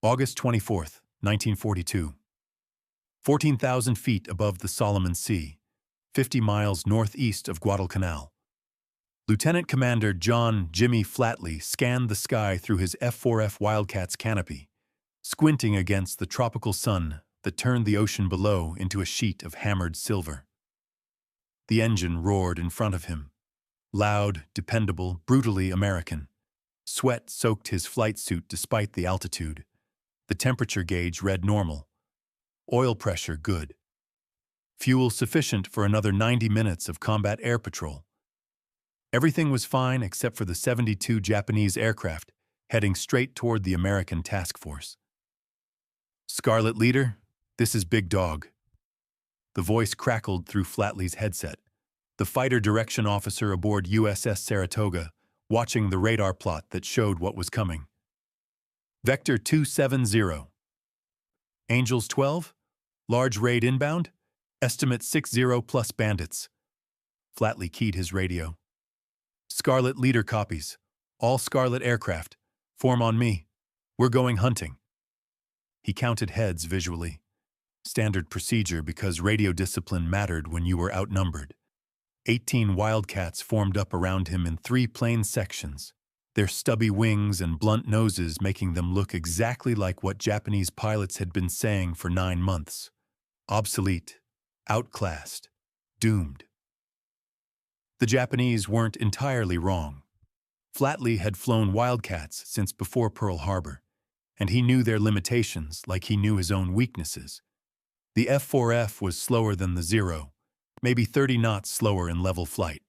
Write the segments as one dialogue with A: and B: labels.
A: August 24th, 1942. 14,000 feet above the Solomon Sea, 50 miles northeast of Guadalcanal. Lieutenant Commander John Jimmy Flatley scanned the sky through his F4F Wildcat's canopy, squinting against the tropical sun that turned the ocean below into a sheet of hammered silver. The engine roared in front of him. Loud, dependable, brutally American. Sweat soaked his flight suit despite the altitude. The temperature gauge read normal. Oil pressure good. Fuel sufficient for another 90 minutes of combat air patrol. Everything was fine except for the 72 Japanese aircraft heading straight toward the American task force. "Scarlet Leader, this is Big Dog." The voice crackled through Flatley's headset, the fighter direction officer aboard USS Saratoga, watching the radar plot that showed what was coming. Vector 270. Angels 12? Large raid inbound? Estimate 60 plus bandits. Flatley keyed his radio. "Scarlet Leader copies. All Scarlet aircraft. Form on me. We're going hunting." He counted heads visually. Standard procedure because radio discipline mattered when you were outnumbered. 18 Wildcats formed up around him in 3 plane sections, their stubby wings and blunt noses making them look exactly like what Japanese pilots had been saying for 9 months. Obsolete, outclassed, doomed. The Japanese weren't entirely wrong. Flatley had flown Wildcats since before Pearl Harbor, and he knew their limitations like he knew his own weaknesses. The F4F was slower than the Zero, maybe 30 knots slower in level flight.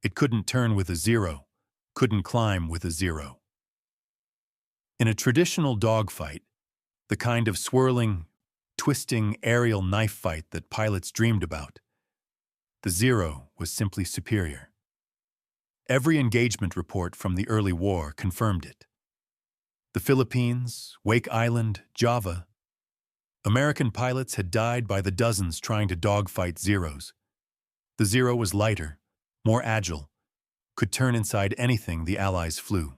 A: It couldn't turn with a Zero, couldn't climb with a Zero. In a traditional dogfight, the kind of swirling, twisting aerial knife fight that pilots dreamed about, the Zero was simply superior. Every engagement report from the early war confirmed it. The Philippines, Wake Island, Java. American pilots had died by the dozens trying to dogfight Zeros. The Zero was lighter, more agile, could turn inside anything the Allies flew.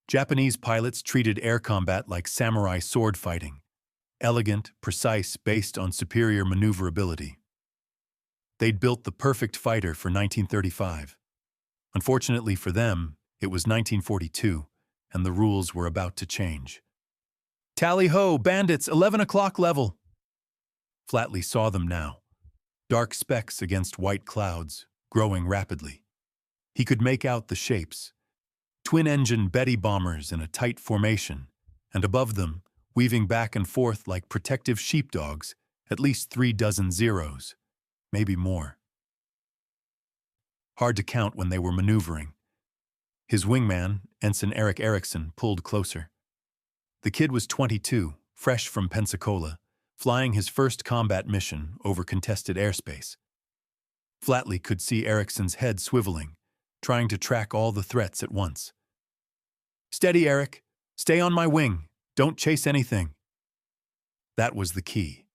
A: Japanese pilots treated air combat like samurai sword fighting, elegant, precise, based on superior maneuverability. They'd built the perfect fighter for 1935. Unfortunately for them, it was 1942, and the rules were about to change. "Tally-ho, bandits, 11 o'clock level!" Flatley saw them now, dark specks against white clouds, growing rapidly. He could make out the shapes. Twin-engine Betty bombers in a tight formation, and above them, weaving back and forth like protective sheepdogs, at least 3 dozen Zeros, maybe more. Hard to count when they were maneuvering. His wingman, Ensign Eric Erickson, pulled closer. The kid was 22, fresh from Pensacola, flying his first combat mission over contested airspace. Flatley could see Erickson's head swiveling, trying to track all the threats at once. "Steady, Eric. Stay on my wing. Don't chase anything." That was the key.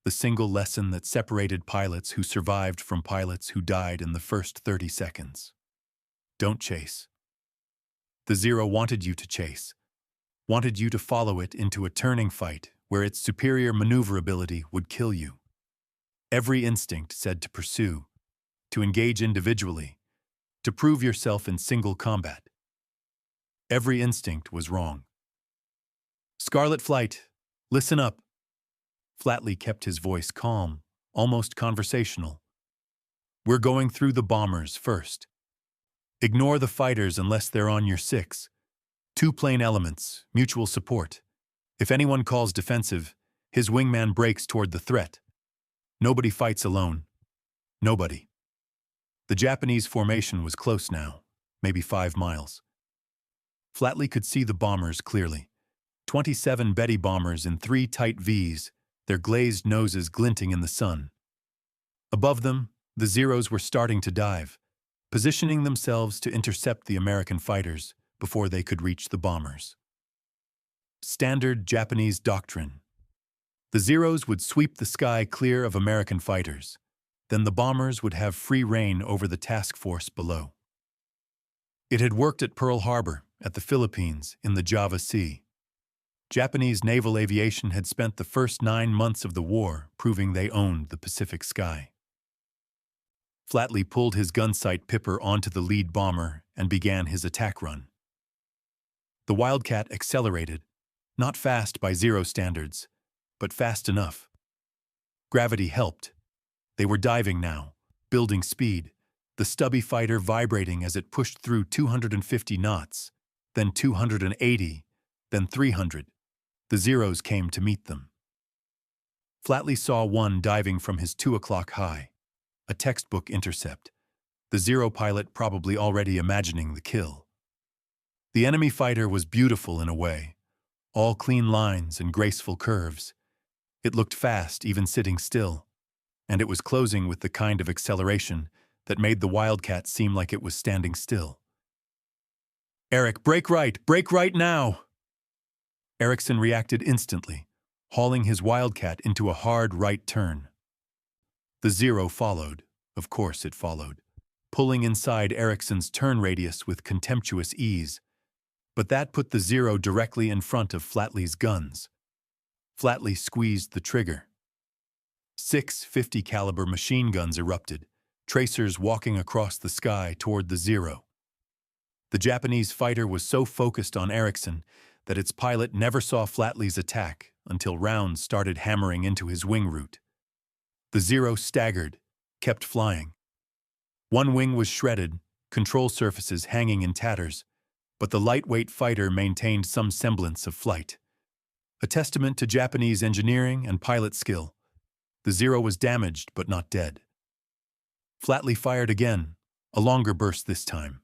A: The single lesson that separated pilots who survived from pilots who died in the first 30 seconds. Don't chase. The Zero wanted you to chase, wanted you to follow it into a turning fight where its superior maneuverability would kill you. Every instinct said to pursue, to engage individually, to prove yourself in single combat. Every instinct was wrong. "Scarlet Flight, listen up." Flatley kept his voice calm, almost conversational. "We're going through the bombers first. Ignore the fighters unless they're on your 6. 2 plane elements, mutual support. If anyone calls defensive, his wingman breaks toward the threat. Nobody fights alone. Nobody." The Japanese formation was close now, maybe 5 miles. Flatley could see the bombers clearly. 27 Betty bombers in 3 tight Vs, their glazed noses glinting in the sun. Above them, the Zeros were starting to dive, positioning themselves to intercept the American fighters before they could reach the bombers. Standard Japanese doctrine. The Zeros would sweep the sky clear of American fighters. Then the bombers would have free rein over the task force below. It had worked at Pearl Harbor, at the Philippines, in the Java Sea. Japanese naval aviation had spent the first 9 months of the war proving they owned the Pacific sky. Flatley pulled his gunsight Pipper onto the lead bomber and began his attack run. The Wildcat accelerated, not fast by Zero standards, but fast enough. Gravity helped. They were diving now, building speed, the stubby fighter vibrating as it pushed through 250 knots, then 280, then 300. The Zeros came to meet them. Flatley saw one diving from his 2 o'clock high, a textbook intercept, the Zero pilot probably already imagining the kill. The enemy fighter was beautiful in a way, all clean lines and graceful curves. It looked fast even sitting still, and it was closing with the kind of acceleration that made the Wildcat seem like it was standing still. "Eric, brake right now!" Erickson reacted instantly, hauling his Wildcat into a hard right turn. The Zero followed, of course it followed, pulling inside Erickson's turn radius with contemptuous ease, but that put the Zero directly in front of Flatley's guns. Flatley squeezed the trigger. 6 50 caliber machine guns erupted, tracers walking across the sky toward the Zero. The Japanese fighter was so focused on Erickson that its pilot never saw Flatley's attack until rounds started hammering into his wing root. The Zero staggered, kept flying. One wing was shredded, control surfaces hanging in tatters, but the lightweight fighter maintained some semblance of flight. A testament to Japanese engineering and pilot skill. The Zero was damaged but not dead. Flatley fired again, a longer burst this time.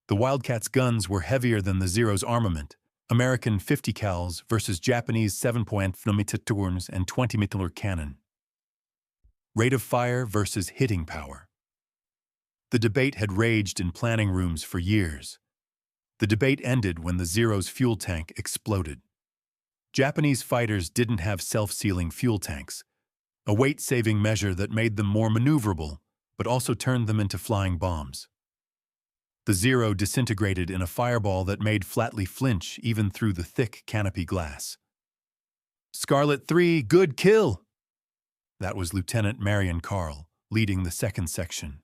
A: The Wildcat's guns were heavier than the Zero's armament, American 50 cals versus Japanese 7.5mm and 20mm cannon. Rate of fire versus hitting power. The debate had raged in planning rooms for years. The debate ended when the Zero's fuel tank exploded. Japanese fighters didn't have self-sealing fuel tanks, a weight-saving measure that made them more maneuverable, but also turned them into flying bombs. The Zero disintegrated in a fireball that made Flatley flinch even through the thick canopy glass. "Scarlet 3, good kill!" That was Lieutenant Marion Carl, leading the second section.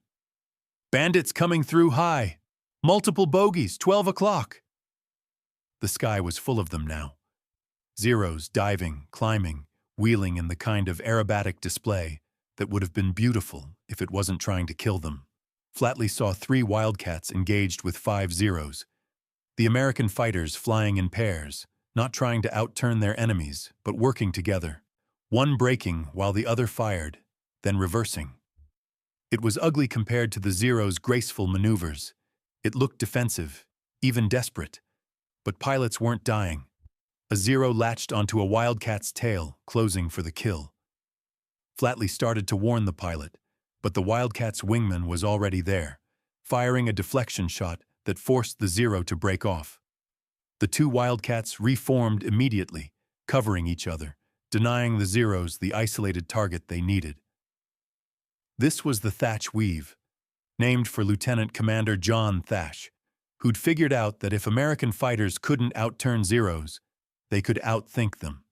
A: "Bandits coming through high! Multiple bogeys, 12 o'clock!" The sky was full of them now. Zeros diving, climbing, wheeling in the kind of aerobatic display that would have been beautiful if it wasn't trying to kill them. Flatley saw 3 Wildcats engaged with 5 Zeros. The American fighters flying in pairs, not trying to outturn their enemies, but working together. One braking while the other fired, then reversing. It was ugly compared to the Zero's graceful maneuvers. It looked defensive, even desperate. But pilots weren't dying. A Zero latched onto a Wildcat's tail, closing for the kill. Flatley started to warn the pilot, but the Wildcat's wingman was already there, firing a deflection shot that forced the Zero to break off. The 2 Wildcats reformed immediately, covering each other, denying the Zeros the isolated target they needed. This was the Thach Weave, named for Lieutenant Commander John Thach, who'd figured out that if American fighters couldn't outturn Zeros, they could outthink them.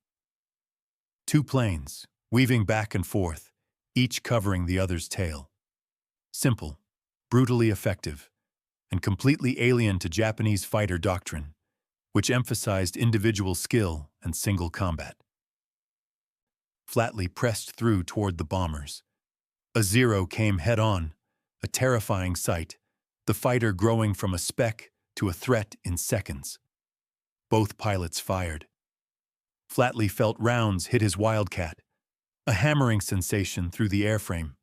A: 2 planes, weaving back and forth, each covering the other's tail. Simple, brutally effective, and completely alien to Japanese fighter doctrine, which emphasized individual skill and single combat. Flatley pressed through toward the bombers. A Zero came head-on, a terrifying sight, the fighter growing from a speck to a threat in seconds. Both pilots fired. Flatley felt rounds hit his Wildcat, a hammering sensation through the airframe,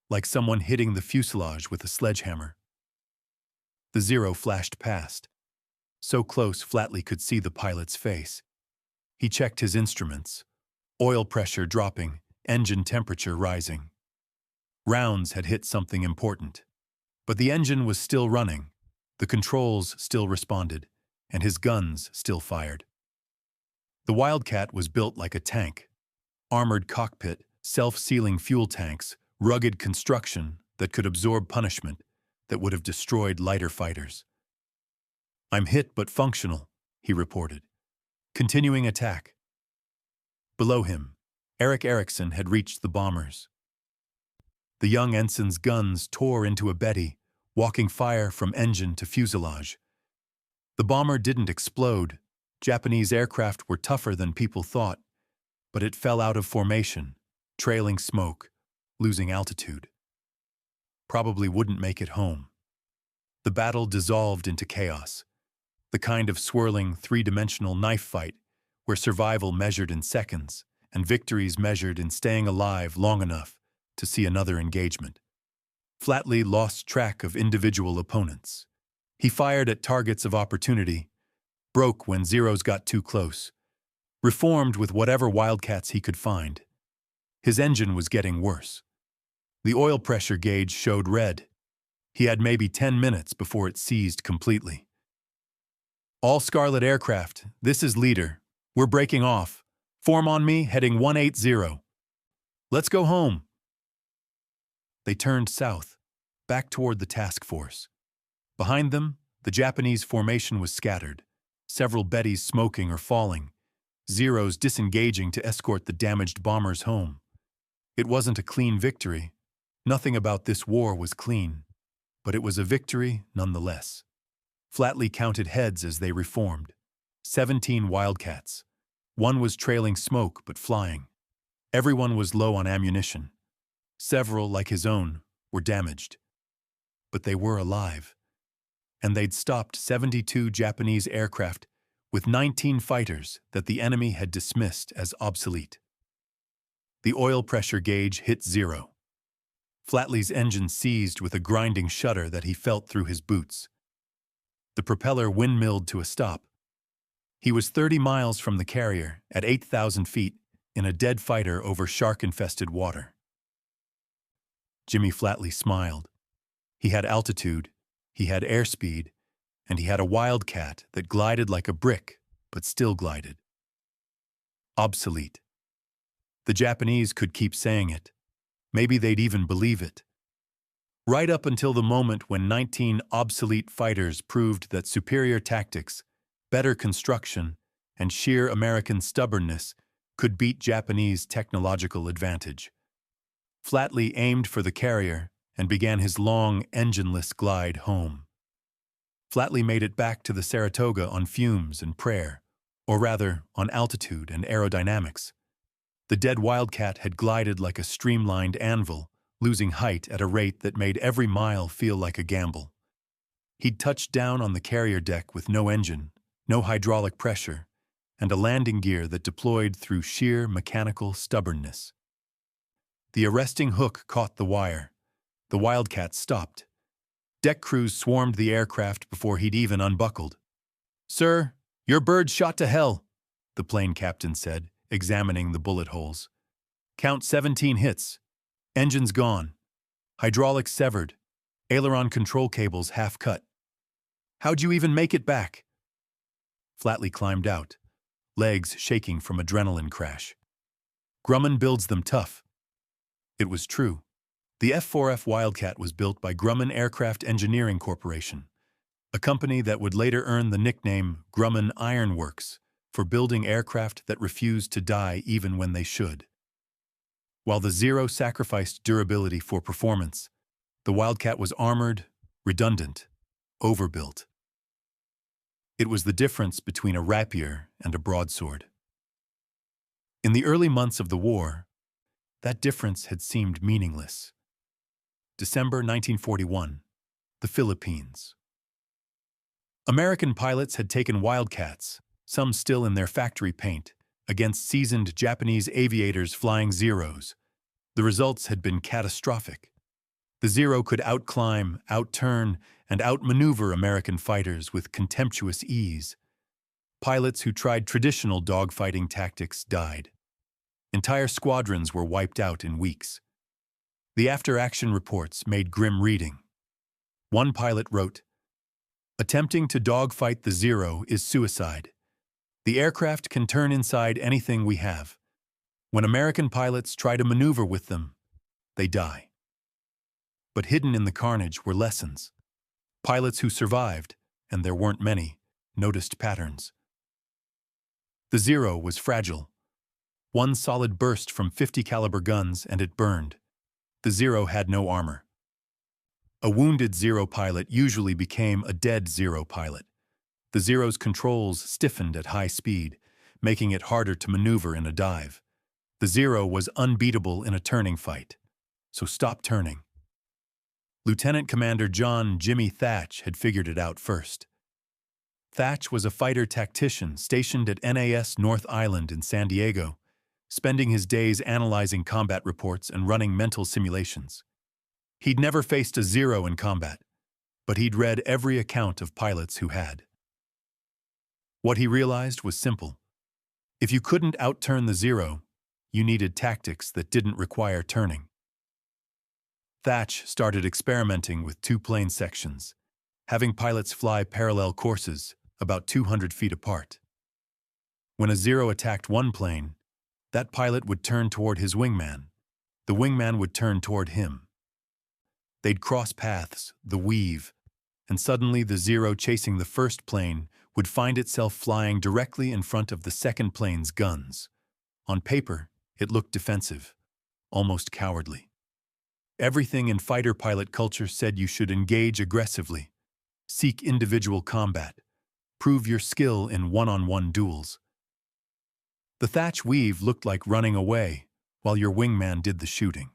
A: like someone hitting the fuselage with a sledgehammer. The Zero flashed past. So close Flatley could see the pilot's face. He checked his instruments, oil pressure dropping, engine temperature rising. Rounds had hit something important. But the engine was still running, the controls still responded, and his guns still fired. The Wildcat was built like a tank. Armored cockpit, self-sealing fuel tanks, rugged construction that could absorb punishment that would have destroyed lighter fighters. "I'm hit but functional," he reported. continuing attack. Below him, Eric Erickson had reached the bombers. The young ensign's guns tore into a Betty, walking fire from engine to fuselage. The bomber didn't explode. Japanese aircraft were tougher than people thought, but it fell out of formation, trailing smoke, losing altitude. Probably wouldn't make it home. The battle dissolved into chaos, the kind of swirling three-dimensional knife fight where survival measured in seconds and victories measured in staying alive long enough to see another engagement. Flatley lost track of individual opponents. He fired at targets of opportunity, broke when Zeros got too close, reformed with whatever Wildcats he could find. His engine was getting worse. The oil pressure gauge showed red. He had maybe 10 minutes before it seized completely. All Scarlet aircraft, this is leader. We're breaking off. Form on me, heading 180. Let's go home. They turned south, back toward the task force. Behind them, the Japanese formation was scattered, several Bettys smoking or falling, Zeros disengaging to escort the damaged bombers home. It wasn't a clean victory. Nothing about this war was clean, but it was a victory nonetheless. Flatley counted heads as they reformed. 17 Wildcats. One was trailing smoke but flying. Everyone was low on ammunition. Several, like his own, were damaged. But they were alive. And they'd stopped 72 Japanese aircraft with 19 fighters that the enemy had dismissed as obsolete. The oil pressure gauge hit 0. Flatley's engine seized with a grinding shudder that he felt through his boots. The propeller windmilled to a stop. He was 30 miles from the carrier, at 8,000 feet, in a dead fighter over shark-infested water. Jimmy Flatley smiled. He had altitude, he had airspeed, and he had a Wildcat that glided like a brick, but still glided. Obsolete. The Japanese could keep saying it. Maybe they'd even believe it. Right up until the moment when 19 obsolete fighters proved that superior tactics, better construction, and sheer American stubbornness could beat Japanese technological advantage. Flatley aimed for the carrier and began his long, engineless glide home. Flatley made it back to the Saratoga on fumes and prayer, or rather, on altitude and aerodynamics. The dead Wildcat had glided like a streamlined anvil, losing height at a rate that made every mile feel like a gamble. He'd touched down on the carrier deck with no engine, no hydraulic pressure, and a landing gear that deployed through sheer mechanical stubbornness. The arresting hook caught the wire. The Wildcat stopped. Deck crews swarmed the aircraft before he'd even unbuckled. "Sir, your bird's shot to hell," the plane captain said, examining the bullet holes. "Count 17 hits. Engines gone. Hydraulics severed. Aileron control cables half cut. How'd you even make it back?" Flatley climbed out, legs shaking from adrenaline crash. "Grumman builds them tough." It was true. The F4F Wildcat was built by Grumman Aircraft Engineering Corporation, a company that would later earn the nickname Grumman Iron Works for building aircraft that refused to die even when they should. While the Zero sacrificed durability for performance, the Wildcat was armored, redundant, overbuilt. It was the difference between a rapier and a broadsword. In the early months of the war, that difference had seemed meaningless. December 1941, the Philippines. American pilots had taken Wildcats, some still in their factory paint, against seasoned Japanese aviators flying Zeros. The results had been catastrophic. The Zero could outclimb, outturn, and outmaneuver American fighters with contemptuous ease. Pilots who tried traditional dogfighting tactics died. Entire squadrons were wiped out in weeks. The after-action reports made grim reading. One pilot wrote, "Attempting to dogfight the Zero is suicide. The aircraft can turn inside anything we have. When American pilots try to maneuver with them, they die." But hidden in the carnage were lessons. Pilots who survived, and there weren't many, noticed patterns. The Zero was fragile. One solid burst from 50 caliber guns and it burned. The Zero had no armor. A wounded Zero pilot usually became a dead Zero pilot. The Zero's controls stiffened at high speed, making it harder to maneuver in a dive. The Zero was unbeatable in a turning fight. So stop turning. Lieutenant Commander John Jimmy Thach had figured it out first. Thach was a fighter tactician stationed at NAS North Island in San Diego, spending his days analyzing combat reports and running mental simulations. He'd never faced a Zero in combat, but he'd read every account of pilots who had. What he realized was simple. If you couldn't outturn the Zero, you needed tactics that didn't require turning. Thach started experimenting with two-plane sections, having pilots fly parallel courses about 200 feet apart. When a Zero attacked one plane, that pilot would turn toward his wingman. The wingman would turn toward him. They'd cross paths, the weave, and suddenly the Zero chasing the first plane would find itself flying directly in front of the second plane's guns. On paper, it looked defensive, almost cowardly. Everything in fighter pilot culture said you should engage aggressively, seek individual combat, prove your skill in one-on-one duels. The Thach Weave looked like running away while your wingman did the shooting.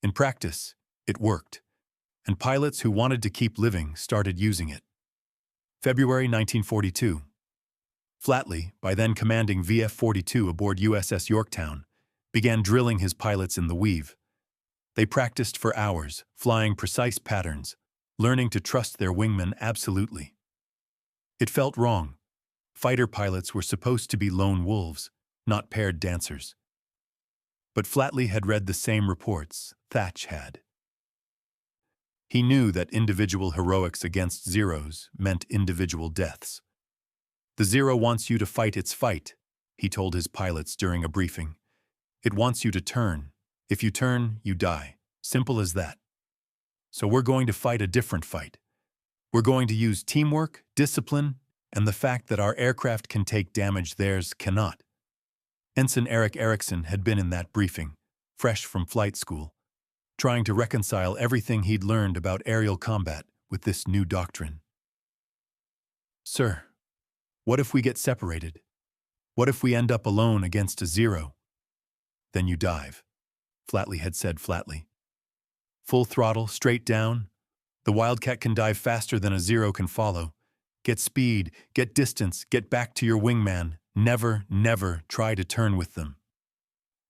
A: In practice, it worked, and pilots who wanted to keep living started using it. February 1942. Flatley, by then commanding VF-42 aboard USS Yorktown, began drilling his pilots in the Weave. They practiced for hours, flying precise patterns, learning to trust their wingmen absolutely. It felt wrong. Fighter pilots were supposed to be lone wolves, not paired dancers. But Flatley had read the same reports Thach had. He knew that individual heroics against Zeros meant individual deaths. The Zero wants you to fight its fight, he told his pilots during a briefing. It wants you to turn. If you turn, you die. Simple as that. So we're going to fight a different fight. We're going to use teamwork, discipline, and the fact that our aircraft can take damage theirs cannot. Ensign Eric Erickson had been in that briefing, fresh from flight school, trying to reconcile everything he'd learned about aerial combat with this new doctrine. Sir, what if we get separated? What if we end up alone against a Zero? Then you dive, Flatley had said flatly. Full throttle, straight down. The Wildcat can dive faster than a Zero can follow. Get speed, get distance, get back to your wingman. Never, never try to turn with them.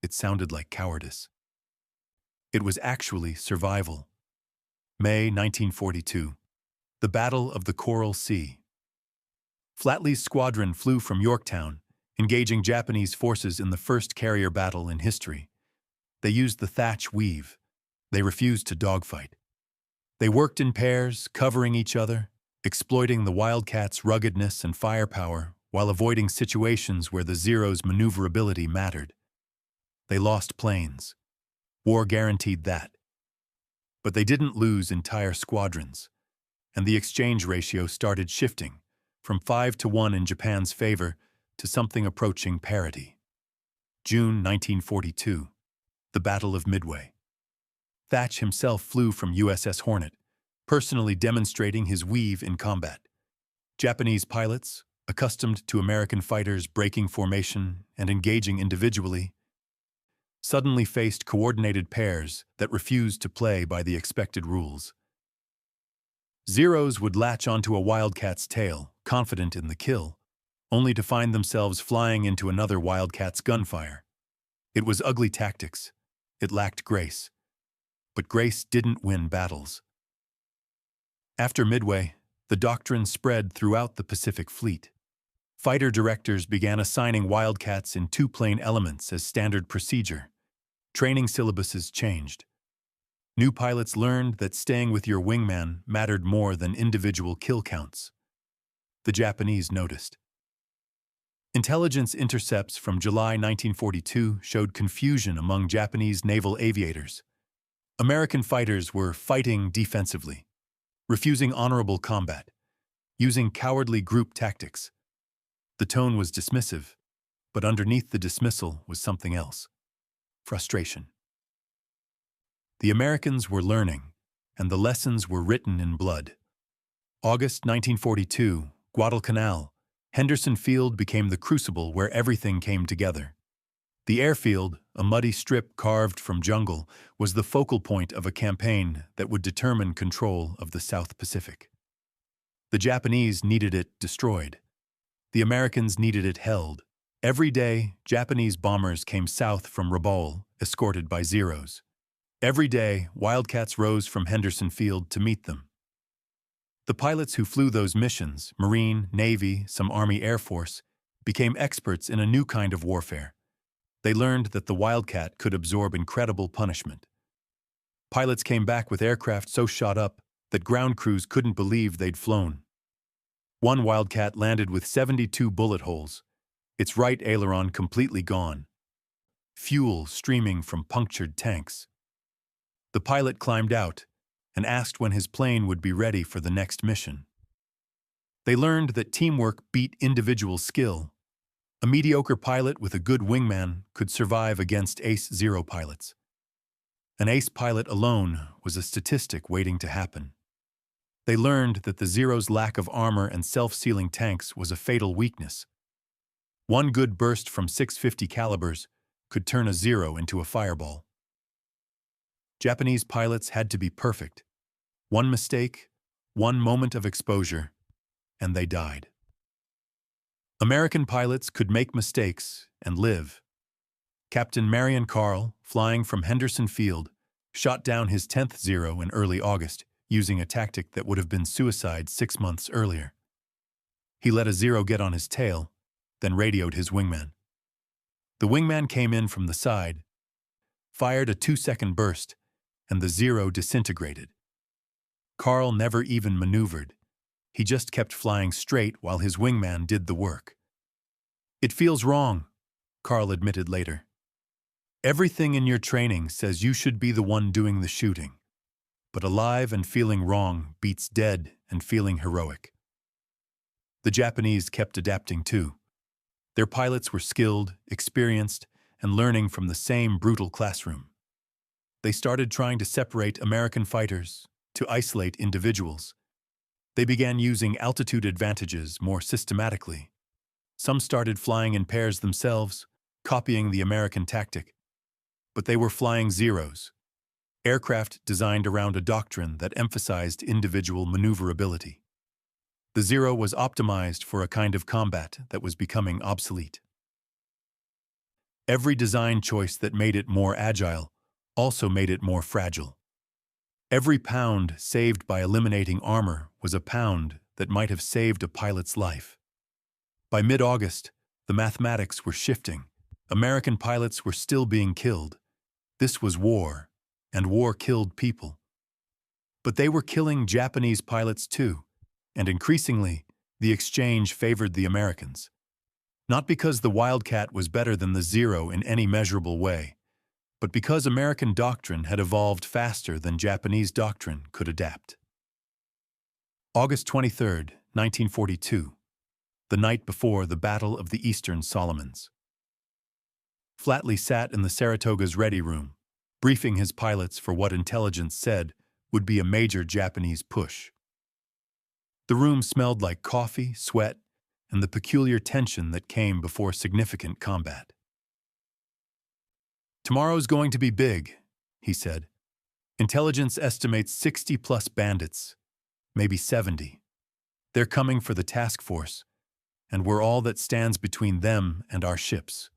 A: It sounded like cowardice. It was actually survival. May 1942. The Battle of the Coral Sea. Flatley's squadron flew from Yorktown, engaging Japanese forces in the first carrier battle in history. They used the Thach Weave. They refused to dogfight. They worked in pairs, covering each other, exploiting the Wildcats' ruggedness and firepower while avoiding situations where the Zero's maneuverability mattered. They lost planes. War guaranteed that. But they didn't lose entire squadrons, and the exchange ratio started shifting from 5-1 in Japan's favor to something approaching parity. June 1942. The Battle of Midway. Thach himself flew from USS Hornet, personally demonstrating his weave in combat. Japanese pilots, accustomed to American fighters breaking formation and engaging individually, suddenly faced coordinated pairs that refused to play by the expected rules. Zeros would latch onto a Wildcat's tail, confident in the kill, only to find themselves flying into another Wildcat's gunfire. It was ugly tactics. It lacked grace. But grace didn't win battles. After Midway, the doctrine spread throughout the Pacific Fleet. Fighter directors began assigning Wildcats in two-plane elements as standard procedure. Training syllabuses changed. New pilots learned that staying with your wingman mattered more than individual kill counts. The Japanese noticed. Intelligence intercepts from July 1942 showed confusion among Japanese naval aviators. American fighters were fighting defensively, refusing honorable combat, using cowardly group tactics. The tone was dismissive, but underneath the dismissal was something else: frustration. The Americans were learning, and the lessons were written in blood. August 1942, Guadalcanal, Henderson Field became the crucible where everything came together. The airfield, a muddy strip carved from jungle, was the focal point of a campaign that would determine control of the South Pacific. The Japanese needed it destroyed. The Americans needed it held. Every day, Japanese bombers came south from Rabaul, escorted by Zeros. Every day, Wildcats rose from Henderson Field to meet them. The pilots who flew those missions, Marine, Navy, some Army Air Force, became experts in a new kind of warfare. They learned that the Wildcat could absorb incredible punishment. Pilots came back with aircraft so shot up that ground crews couldn't believe they'd flown. One Wildcat landed with 72 bullet holes, its right aileron completely gone, fuel streaming from punctured tanks. The pilot climbed out and asked when his plane would be ready for the next mission. They learned that teamwork beat individual skill. A mediocre pilot with a good wingman could survive against ace Zero pilots. An ace pilot alone was a statistic waiting to happen. They learned that the Zero's lack of armor and self-sealing tanks was a fatal weakness. One good burst from 650 calibers could turn a Zero into a fireball. Japanese pilots had to be perfect. One mistake, one moment of exposure, and they died. American pilots could make mistakes and live. Captain Marion Carl, flying from Henderson Field, shot down his 10th Zero in early August, using a tactic that would have been suicide 6 months earlier. He let a Zero get on his tail, then radioed his wingman. The wingman came in from the side, fired a 2-second burst, and the Zero disintegrated. Carl never even maneuvered. He just kept flying straight while his wingman did the work. "It feels wrong," Carl admitted later. "Everything in your training says you should be the one doing the shooting. But alive and feeling wrong beats dead and feeling heroic." The Japanese kept adapting too. Their pilots were skilled, experienced, and learning from the same brutal classroom. They started trying to separate American fighters, to isolate individuals. They began using altitude advantages more systematically. Some started flying in pairs themselves, copying the American tactic. But they were flying Zeros, aircraft designed around a doctrine that emphasized individual maneuverability. The Zero was optimized for a kind of combat that was becoming obsolete. Every design choice that made it more agile also made it more fragile. Every pound saved by eliminating armor was a pound that might have saved a pilot's life. By mid-August, the mathematics were shifting. American pilots were still being killed. This was war, and war killed people. But they were killing Japanese pilots too, and increasingly, the exchange favored the Americans. Not because the Wildcat was better than the Zero in any measurable way, but because American doctrine had evolved faster than Japanese doctrine could adapt. August 23, 1942, the night before the Battle of the Eastern Solomons. Flatley sat in the Saratoga's ready room, briefing his pilots for what intelligence said would be a major Japanese push. The room smelled like coffee, sweat, and the peculiar tension that came before significant combat. "Tomorrow's going to be big," he said. "Intelligence estimates 60-plus bandits, maybe 70. They're coming for the task force, and we're all that stands between them and our ships."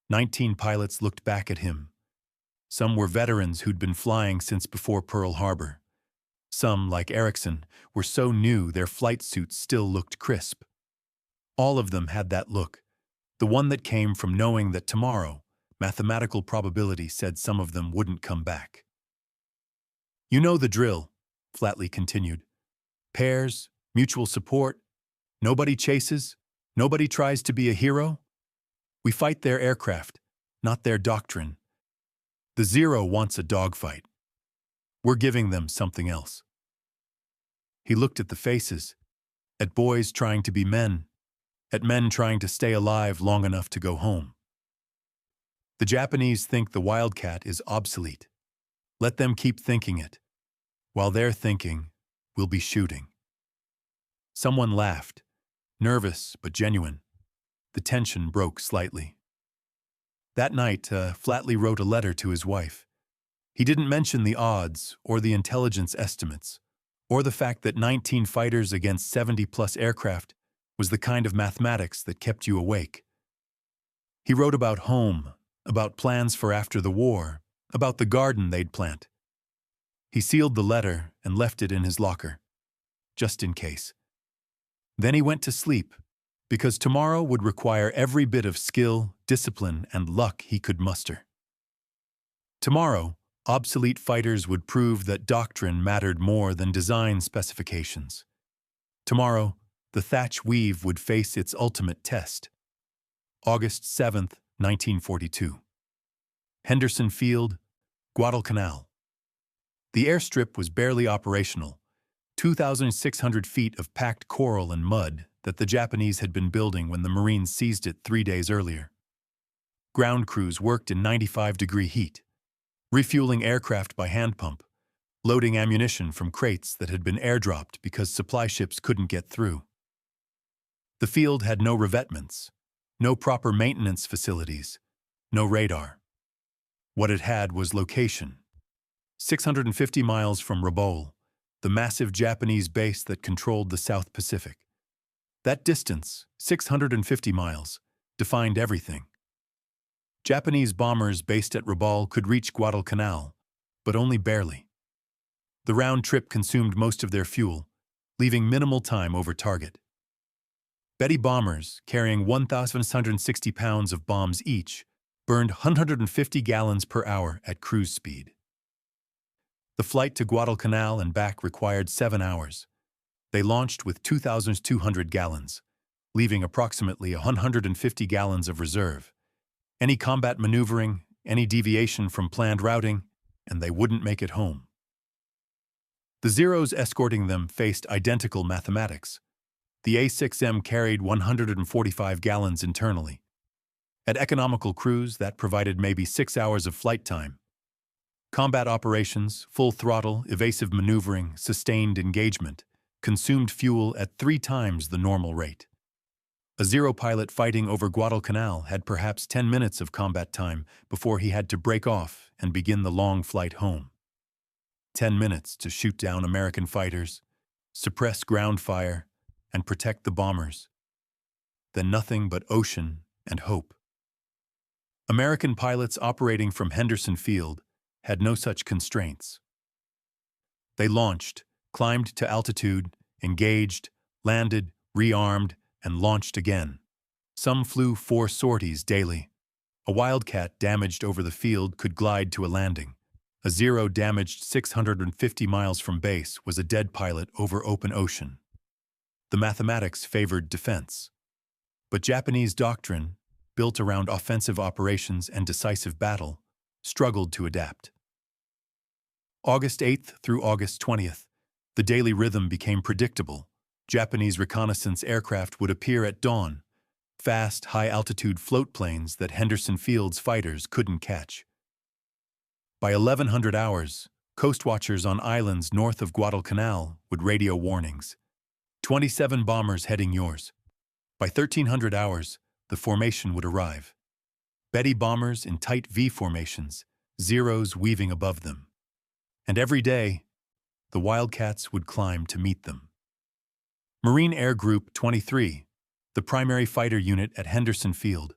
A: 19 pilots looked back at him. Some were veterans who'd been flying since before Pearl Harbor. Some, like Erickson, were so new their flight suits still looked crisp. All of them had that look, the one that came from knowing that tomorrow, mathematical probability said some of them wouldn't come back. "You know the drill," Flatley continued. "Pairs, mutual support, nobody chases, nobody tries to be a hero. We fight their aircraft, not their doctrine. The Zero wants a dogfight. We're giving them something else." He looked at the faces, at boys trying to be men, at men trying to stay alive long enough to go home. The Japanese think the Wildcat is obsolete. Let them keep thinking it. While they're thinking, we'll be shooting. Someone laughed, nervous but genuine. The tension broke slightly. That night, Flatley wrote a letter to his wife. He didn't mention the odds or the intelligence estimates, or the fact that 19 fighters against 70-plus aircraft was the kind of mathematics that kept you awake. He wrote about home, about plans for after the war, about the garden they'd plant. He sealed the letter and left it in his locker, just in case. Then he went to sleep, because tomorrow would require every bit of skill, discipline, and luck he could muster. Tomorrow, obsolete fighters would prove that doctrine mattered more than design specifications. Tomorrow, the Thach Weave would face its ultimate test. August 7, 1942. Henderson Field, Guadalcanal. The airstrip was barely operational, 2,600 feet of packed coral and mud that the Japanese had been building when the Marines seized it 3 days earlier. Ground crews worked in 95-degree heat, refueling aircraft by hand pump, loading ammunition from crates that had been airdropped because supply ships couldn't get through. The field had no revetments, no proper maintenance facilities, no radar. What it had was location. 650 miles from Rabaul, the massive Japanese base that controlled the South Pacific. That distance, 650 miles, defined everything. Japanese bombers based at Rabaul could reach Guadalcanal, but only barely. The round trip consumed most of their fuel, leaving minimal time over target. Betty bombers, carrying 1,660 pounds of bombs each, burned 150 gallons per hour at cruise speed. The flight to Guadalcanal and back required 7 hours. They launched with 2,200 gallons, leaving approximately 150 gallons of reserve. Any combat maneuvering, any deviation from planned routing, and they wouldn't make it home. The Zeros escorting them faced identical mathematics. The A6M carried 145 gallons internally. At economical cruise, that provided maybe 6 hours of flight time. Combat operations, full throttle, evasive maneuvering, sustained engagement, consumed fuel at 3 times the normal rate. A Zero pilot fighting over Guadalcanal had perhaps 10 minutes of combat time before he had to break off and begin the long flight home. 10 minutes to shoot down American fighters, suppress ground fire, and protect the bombers. Then nothing but ocean and hope. American pilots operating from Henderson Field had no such constraints. They launched, climbed to altitude, engaged, landed, rearmed, and launched again. Some flew 4 sorties daily. A Wildcat damaged over the field could glide to a landing. A Zero damaged 650 miles from base was a dead pilot over open ocean. The mathematics favored defense. But Japanese doctrine, built around offensive operations and decisive battle, struggled to adapt. August 8th through August 20th, the daily rhythm became predictable. Japanese reconnaissance aircraft would appear at dawn, fast, high-altitude float planes that Henderson Field's fighters couldn't catch. By 1100 hours, coast watchers on islands north of Guadalcanal would radio warnings. 27 bombers heading yours. By 1300 hours, the formation would arrive. Betty bombers in tight V formations, Zeros weaving above them. And every day, the Wildcats would climb to meet them. Marine Air Group 23, the primary fighter unit at Henderson Field,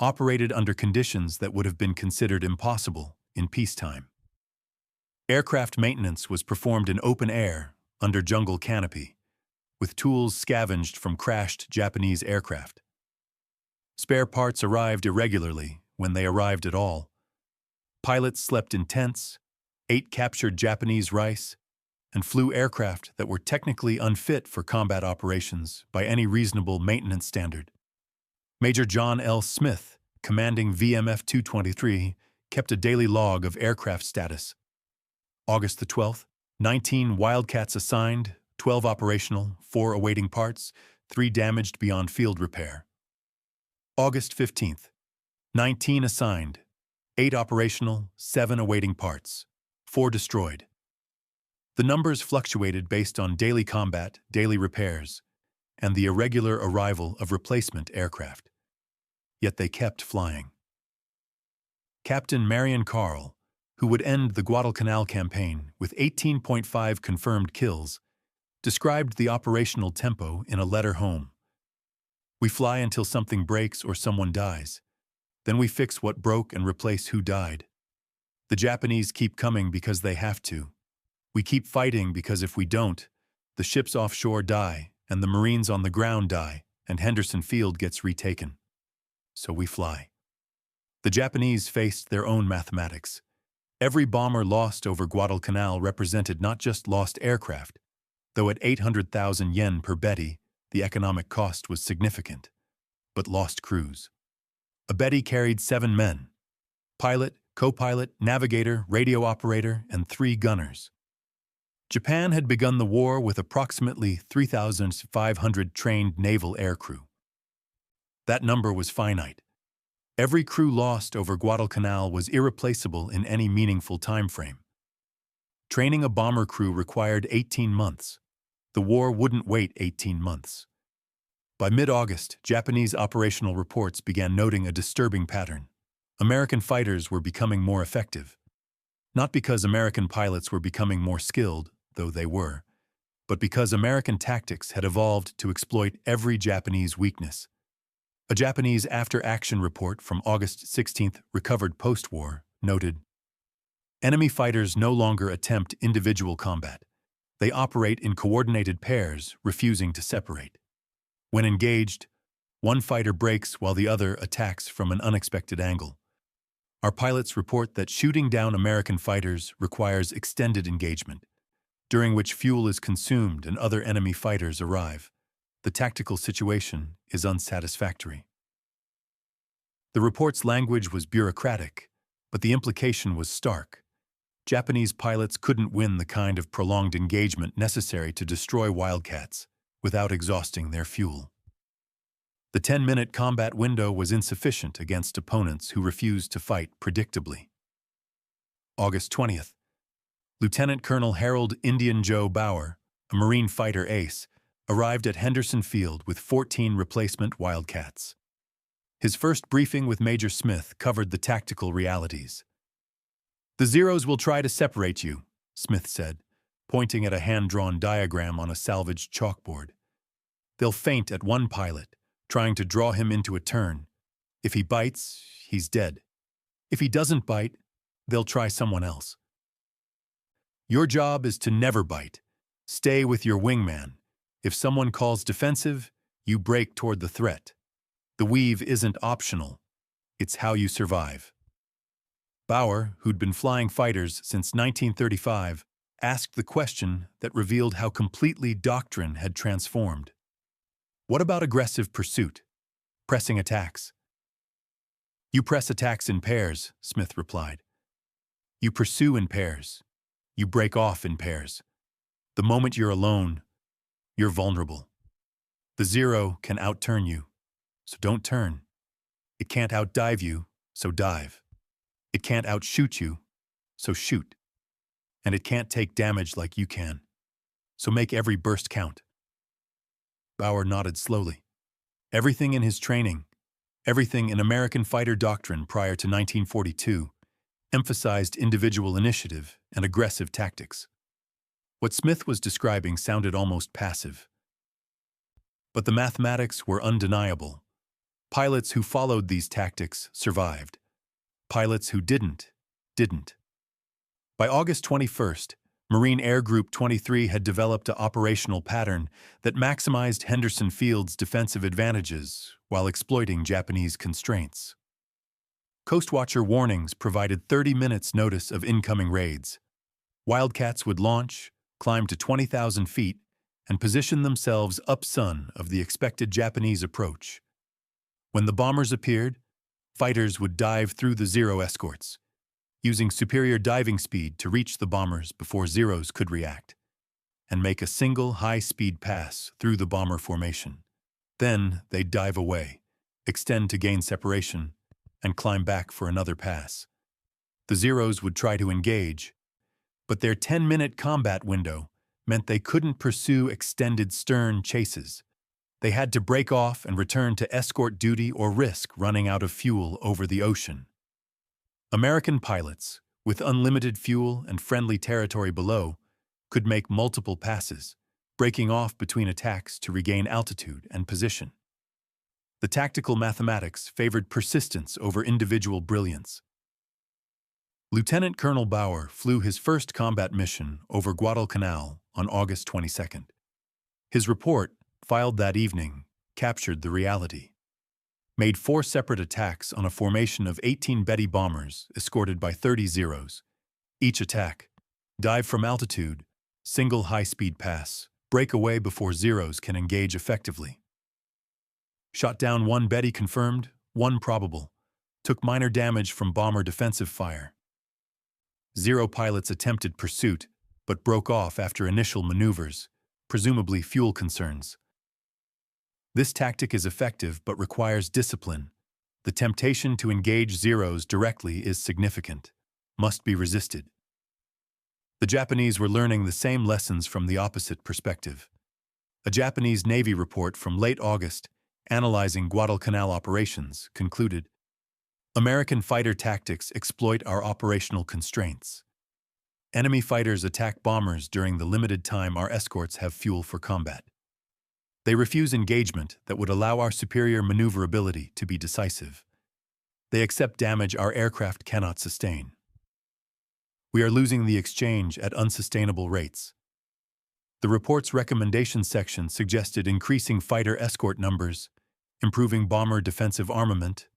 A: operated under conditions that would have been considered impossible in peacetime. Aircraft maintenance was performed in open air, under jungle canopy, with tools scavenged from crashed Japanese aircraft. Spare parts arrived irregularly, when they arrived at all. Pilots slept in tents, ate captured Japanese rice, and flew aircraft that were technically unfit for combat operations by any reasonable maintenance standard. Major John L. Smith, commanding VMF 223, kept a daily log of aircraft status. August the 12th, 19 Wildcats assigned, 12 operational, 4 awaiting parts, 3 damaged beyond field repair. August 15th, 19 assigned, 8 operational, 7 awaiting parts, 4 destroyed. The numbers fluctuated based on daily combat, daily repairs, and the irregular arrival of replacement aircraft. Yet they kept flying. Captain Marion Carl, who would end the Guadalcanal campaign with 18.5 confirmed kills, described the operational tempo in a letter home. "We fly until something breaks or someone dies. Then we fix what broke and replace who died. The Japanese keep coming because they have to. We keep fighting because if we don't, the ships offshore die, and the Marines on the ground die, and Henderson Field gets retaken. So we fly." The Japanese faced their own mathematics. Every bomber lost over Guadalcanal represented not just lost aircraft, though at 800,000 yen per Betty, the economic cost was significant, but lost crews. A Betty carried 7 men: pilot, co-pilot, navigator, radio operator, and 3 gunners. Japan had begun the war with approximately 3,500 trained naval aircrew. That number was finite. Every crew lost over Guadalcanal was irreplaceable in any meaningful time frame. Training a bomber crew required 18 months. The war wouldn't wait 18 months. By mid-August, Japanese operational reports began noting a disturbing pattern. American fighters were becoming more effective. Not because American pilots were becoming more skilled, though they were, but because American tactics had evolved to exploit every Japanese weakness. A Japanese after-action report from August 16th, recovered post-war, noted, "Enemy fighters no longer attempt individual combat. They operate in coordinated pairs, refusing to separate. When engaged, one fighter breaks while the other attacks from an unexpected angle. Our pilots report that shooting down American fighters requires extended engagement, during which fuel is consumed and other enemy fighters arrive. The tactical situation is unsatisfactory." The report's language was bureaucratic, but the implication was stark. Japanese pilots couldn't win the kind of prolonged engagement necessary to destroy Wildcats without exhausting their fuel. The 10-minute combat window was insufficient against opponents who refused to fight predictably. August 20th, Lieutenant Colonel Harold Indian Joe Bauer, a Marine fighter ace, arrived at Henderson Field with 14 replacement Wildcats. His first briefing with Major Smith covered the tactical realities. "The Zeros will try to separate you," Smith said, pointing at a hand-drawn diagram on a salvaged chalkboard. "They'll feint at one pilot, trying to draw him into a turn. If he bites, he's dead. If he doesn't bite, they'll try someone else. Your job is to never bite. Stay with your wingman. If someone calls defensive, you break toward the threat. The weave isn't optional. It's how you survive." Bauer, who'd been flying fighters since 1935, asked the question that revealed how completely doctrine had transformed. "What about aggressive pursuit? Pressing attacks?" "You press attacks in pairs," Smith replied. "You pursue in pairs. You break off in pairs. The moment you're alone, you're vulnerable. The Zero can outturn you, so don't turn. It can't outdive you, so dive. It can't outshoot you, so shoot. And it can't take damage like you can, so make every burst count." Bauer nodded slowly. Everything in his training, everything in American fighter doctrine prior to 1942, emphasized individual initiative and aggressive tactics. What Smith was describing sounded almost passive. But the mathematics were undeniable. Pilots who followed these tactics survived. Pilots who didn't. By August 21st, Marine Air Group 23 had developed an operational pattern that maximized Henderson Field's defensive advantages while exploiting Japanese constraints. Coastwatcher warnings provided 30 minutes notice of incoming raids. Wildcats would launch, climb to 20,000 feet, and position themselves upsun of the expected Japanese approach. When the bombers appeared, fighters would dive through the Zero escorts, using superior diving speed to reach the bombers before Zeros could react, and make a single high-speed pass through the bomber formation. Then they'd dive away, extend to gain separation, and climb back for another pass. The Zeros would try to engage, but their 10-minute combat window meant they couldn't pursue extended stern chases. They had to break off and return to escort duty or risk running out of fuel over the ocean. American pilots, with unlimited fuel and friendly territory below, could make multiple passes, breaking off between attacks to regain altitude and position. The tactical mathematics favored persistence over individual brilliance. Lieutenant Colonel Bauer flew his first combat mission over Guadalcanal on August 22nd. His report, filed that evening, captured the reality. Made 4 separate attacks on a formation of 18 Betty bombers escorted by 30 Zeros. Each attack: dive from altitude, single high-speed pass, break away before Zeros can engage effectively. Shot down 1 Betty confirmed, 1 probable. Took minor damage from bomber defensive fire. Zero pilots attempted pursuit, but broke off after initial maneuvers, presumably fuel concerns. This tactic is effective but requires discipline. The temptation to engage Zeros directly is significant, must be resisted. The Japanese were learning the same lessons from the opposite perspective. A Japanese Navy report from late August, analyzing Guadalcanal operations, concluded, American fighter tactics exploit our operational constraints. Enemy fighters attack bombers during the limited time our escorts have fuel for combat. They refuse engagement that would allow our superior maneuverability to be decisive. They accept damage our aircraft cannot sustain. We are losing the exchange at unsustainable rates. The report's recommendation section suggested increasing fighter escort numbers, improving bomber defensive armament,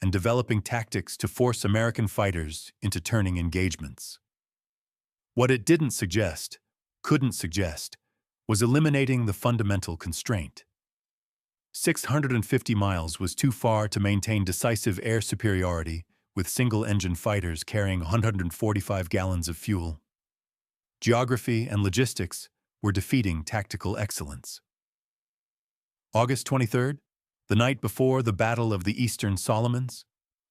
A: and developing tactics to force American fighters into turning engagements. What it didn't suggest, couldn't suggest, was eliminating the fundamental constraint. 650 miles was too far to maintain decisive air superiority with single-engine fighters carrying 145 gallons of fuel. Geography and logistics were defeating tactical excellence. August 23rd, the night before the Battle of the Eastern Solomons,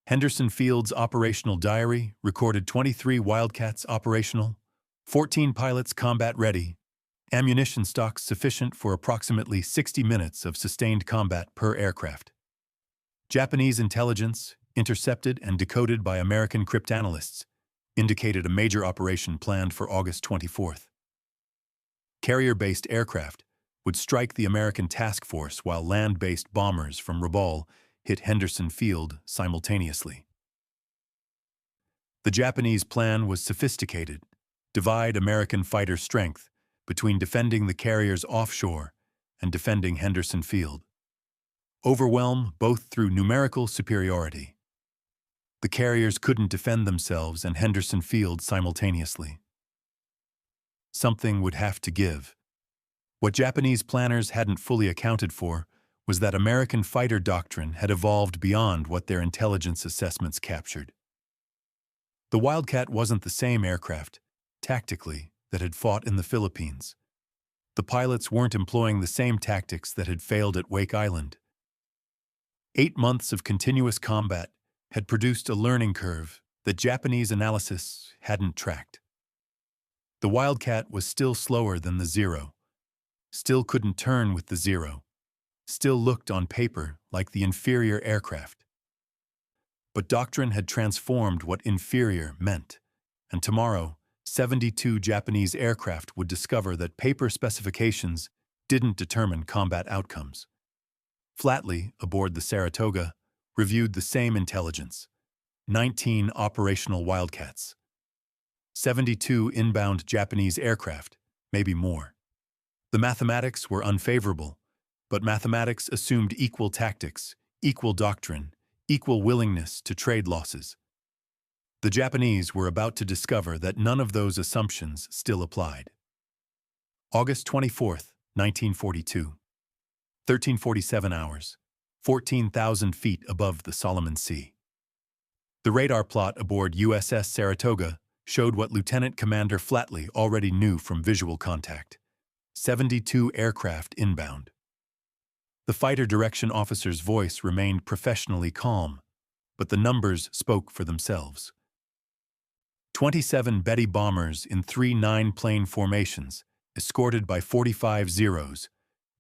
A: Henderson Field's operational diary recorded 23 Wildcats operational, 14 pilots combat-ready, ammunition stocks sufficient for approximately 60 minutes of sustained combat per aircraft. Japanese intelligence, intercepted and decoded by American cryptanalysts, indicated a major operation planned for August 24th. Carrier-based aircraft would strike the American task force while land-based bombers from Rabaul hit Henderson Field simultaneously. The Japanese plan was sophisticated: divide American fighter strength between defending the carriers offshore and defending Henderson Field. Overwhelm both through numerical superiority. The carriers couldn't defend themselves and Henderson Field simultaneously. Something would have to give. What Japanese planners hadn't fully accounted for was that American fighter doctrine had evolved beyond what their intelligence assessments captured. The Wildcat wasn't the same aircraft, tactically, that had fought in the Philippines. The pilots weren't employing the same tactics that had failed at Wake Island. 8 months of continuous combat had produced a learning curve that Japanese analysis hadn't tracked. The Wildcat was still slower than the Zero, still couldn't turn with the Zero, still looked on paper like the inferior aircraft. But doctrine had transformed what inferior meant, and tomorrow, 72 Japanese aircraft would discover that paper specifications didn't determine combat outcomes. Flatley, aboard the Saratoga, reviewed the same intelligence: 19 operational Wildcats, 72 inbound Japanese aircraft, maybe more. The mathematics were unfavorable, but mathematics assumed equal tactics, equal doctrine, equal willingness to trade losses. The Japanese were about to discover that none of those assumptions still applied. August 24th, 1942. 1347 hours, 14,000 feet above the Solomon Sea. The radar plot aboard USS Saratoga showed what Lieutenant Commander Flatley already knew from visual contact: 72 aircraft inbound. The fighter direction officer's voice remained professionally calm, but the numbers spoke for themselves. 27 Betty bombers in 3 9-plane formations, escorted by 45 Zeros,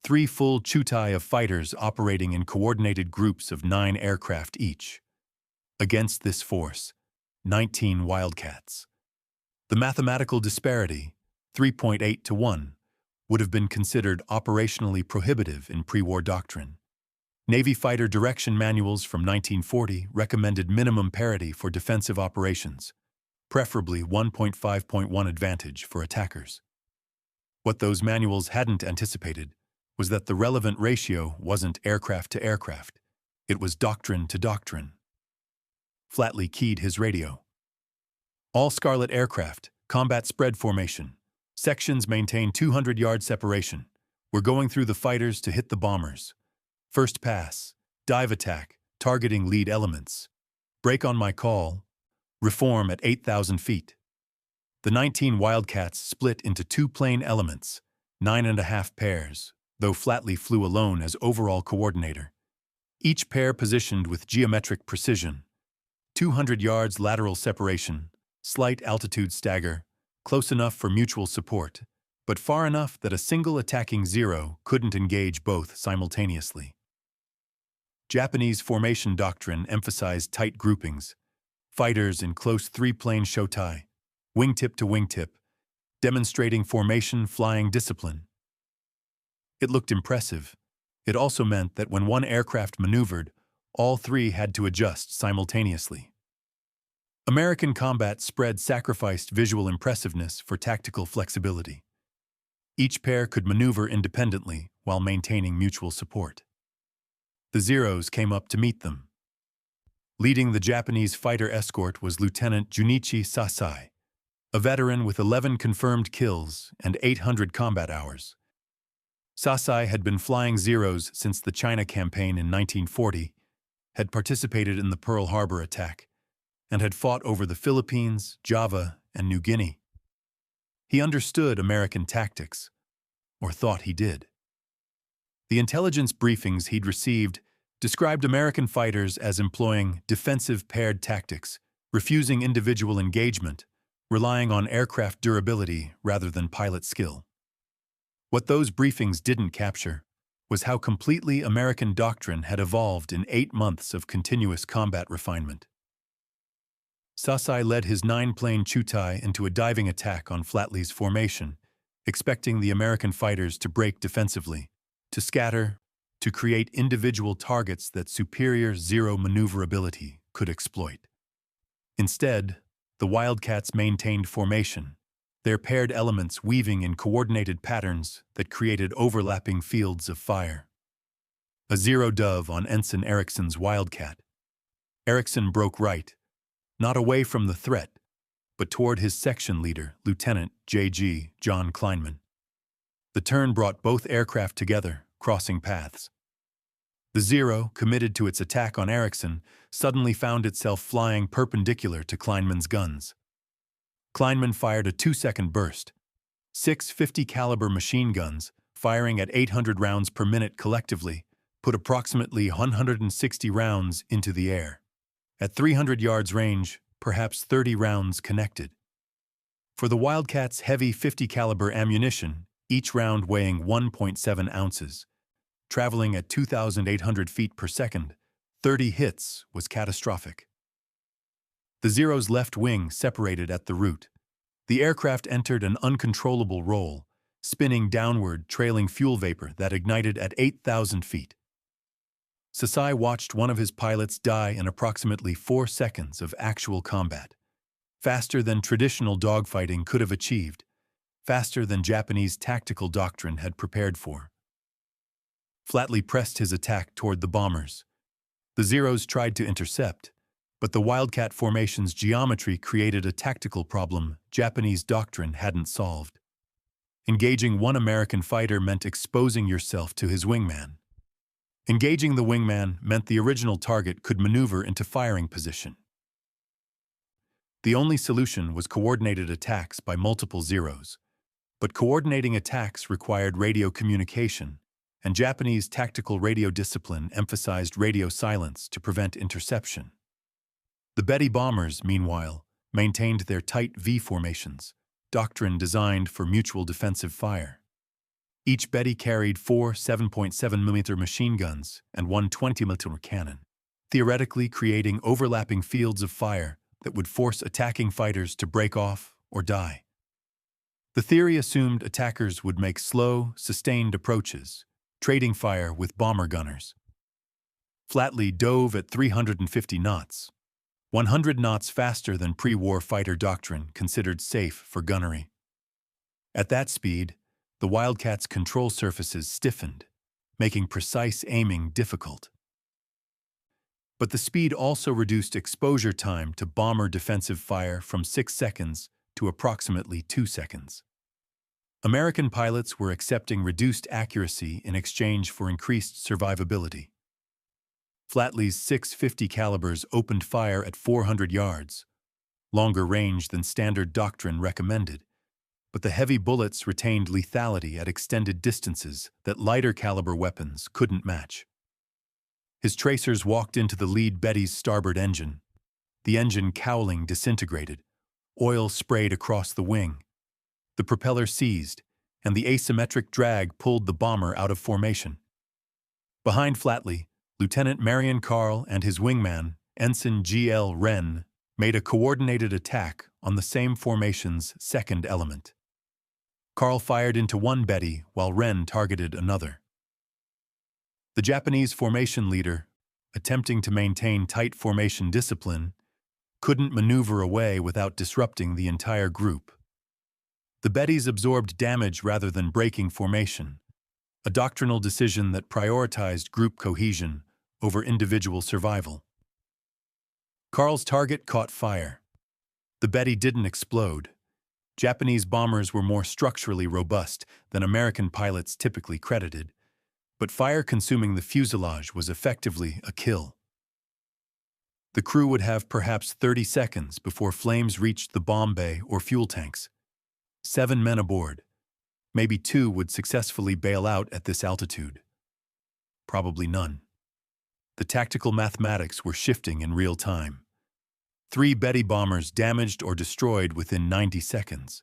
A: 3 full Chutai of fighters operating in coordinated groups of 9 aircraft each. Against this force, 19 Wildcats. The mathematical disparity, 3.8 to 1, would have been considered operationally prohibitive in pre-war doctrine. Navy fighter direction manuals from 1940 recommended minimum parity for defensive operations, preferably 1.5.1 advantage for attackers. What those manuals hadn't anticipated was that the relevant ratio wasn't aircraft to aircraft, it was doctrine to doctrine. Flatley keyed his radio. All Scarlet aircraft, combat spread formation. Sections maintain 200-yard separation. We're going through the fighters to hit the bombers. First pass, dive attack, targeting lead elements. Break on my call. Reform at 8,000 feet. The 19 Wildcats split into 2 plane elements, 9.5 pairs, though Flatley flew alone as overall coordinator. Each pair positioned with geometric precision. 200 yards lateral separation, slight altitude stagger, close enough for mutual support, but far enough that a single attacking Zero couldn't engage both simultaneously. Japanese formation doctrine emphasized tight groupings, fighters in close 3-plane shotai, wingtip to wingtip, demonstrating formation flying discipline. It looked impressive. It also meant that when one aircraft maneuvered, all 3 had to adjust simultaneously. American combat spread sacrificed visual impressiveness for tactical flexibility. Each pair could maneuver independently while maintaining mutual support. The Zeros came up to meet them. Leading the Japanese fighter escort was Lieutenant Junichi Sasai, a veteran with 11 confirmed kills and 800 combat hours. Sasai had been flying Zeros since the China campaign in 1940, had participated in the Pearl Harbor attack, and had fought over the Philippines, Java, and New Guinea. He understood American tactics, or thought he did. The intelligence briefings he'd received described American fighters as employing defensive paired tactics, refusing individual engagement, relying on aircraft durability rather than pilot skill. What those briefings didn't capture was how completely American doctrine had evolved in 8 months of continuous combat refinement. Sasai led his 9-plane Chutai into a diving attack on Flatley's formation, expecting the American fighters to break defensively, to scatter, to create individual targets that superior Zero maneuverability could exploit. Instead, the Wildcats maintained formation, their paired elements weaving in coordinated patterns that created overlapping fields of fire. A Zero dove on Ensign Ericsson's Wildcat. Ericsson broke right, not away from the threat, but toward his section leader, Lieutenant J.G. John Kleinman. The turn brought both aircraft together, crossing paths. The Zero, committed to its attack on Ericsson, suddenly found itself flying perpendicular to Kleinman's guns. Kleinman fired a 2-second burst. 6 50-caliber machine guns, firing at 800 rounds per minute collectively, put approximately 160 rounds into the air. At 300 yards range, perhaps 30 rounds connected. For the Wildcat's heavy 50-caliber ammunition, each round weighing 1.7 ounces, traveling at 2,800 feet per second, 30 hits was catastrophic. The Zero's left wing separated at the root. The aircraft entered an uncontrollable roll, spinning downward, trailing fuel vapor that ignited at 8,000 feet. Sasai watched one of his pilots die in approximately 4 seconds of actual combat, faster than traditional dogfighting could have achieved, faster than Japanese tactical doctrine had prepared for. Flatley pressed his attack toward the bombers. The Zeros tried to intercept, but the Wildcat formation's geometry created a tactical problem Japanese doctrine hadn't solved. Engaging one American fighter meant exposing yourself to his wingman. Engaging the wingman meant the original target could maneuver into firing position. The only solution was coordinated attacks by multiple Zeros, but coordinating attacks required radio communication, and Japanese tactical radio discipline emphasized radio silence to prevent interception. The Betty bombers, meanwhile, maintained their tight V formations, doctrine designed for mutual defensive fire. Each Betty carried 4 7.7mm machine guns and one 20mm cannon, theoretically creating overlapping fields of fire that would force attacking fighters to break off or die. The theory assumed attackers would make slow, sustained approaches, trading fire with bomber gunners. Flatley dove at 350 knots, 100 knots faster than pre-war fighter doctrine considered safe for gunnery. At that speed, the Wildcats' control surfaces stiffened, making precise aiming difficult. But the speed also reduced exposure time to bomber defensive fire from 6 seconds to approximately 2 seconds. American pilots were accepting reduced accuracy in exchange for increased survivability. Flatley's 650 calibers opened fire at 400 yards, longer range than standard doctrine recommended, but the heavy bullets retained lethality at extended distances that lighter caliber weapons couldn't match. His tracers walked into the lead Betty's starboard engine. The engine cowling disintegrated, oil sprayed across the wing. The propeller seized, and the asymmetric drag pulled the bomber out of formation. Behind Flatley, Lieutenant Marion Carl and his wingman, Ensign G.L. Wren, made a coordinated attack on the same formation's second element. Carl fired into one Betty while Wren targeted another. The Japanese formation leader, attempting to maintain tight formation discipline, couldn't maneuver away without disrupting the entire group. The Bettys absorbed damage rather than breaking formation, a doctrinal decision that prioritized group cohesion over individual survival. Carl's target caught fire. The Betty didn't explode. Japanese bombers were more structurally robust than American pilots typically credited, but fire consuming the fuselage was effectively a kill. The crew would have perhaps 30 seconds before flames reached the bomb bay or fuel tanks. 7 men aboard. Maybe 2 would successfully bail out at this altitude. Probably none. The tactical mathematics were shifting in real time. 3 Betty bombers damaged or destroyed within 90 seconds.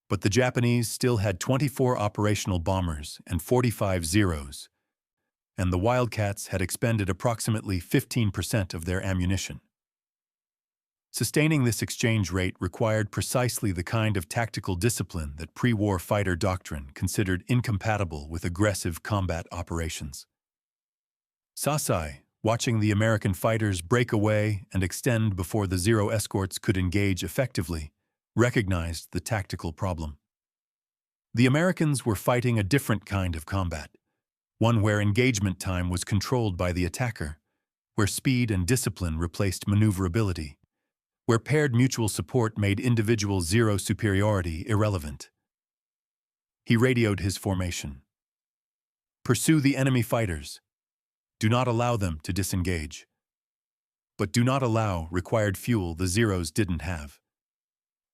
A: But the Japanese still had 24 operational bombers and 45 Zeros, and the Wildcats had expended approximately 15% of their ammunition. Sustaining this exchange rate required precisely the kind of tactical discipline that pre-war fighter doctrine considered incompatible with aggressive combat operations. Sasai, watching the American fighters break away and extend before the Zero escorts could engage effectively, recognized the tactical problem. The Americans were fighting a different kind of combat, one where engagement time was controlled by the attacker, where speed and discipline replaced maneuverability, where paired mutual support made individual Zero superiority irrelevant. He radioed his formation. Pursue the enemy fighters. Do not allow them to disengage. But do not allow required fuel the Zeros didn't have.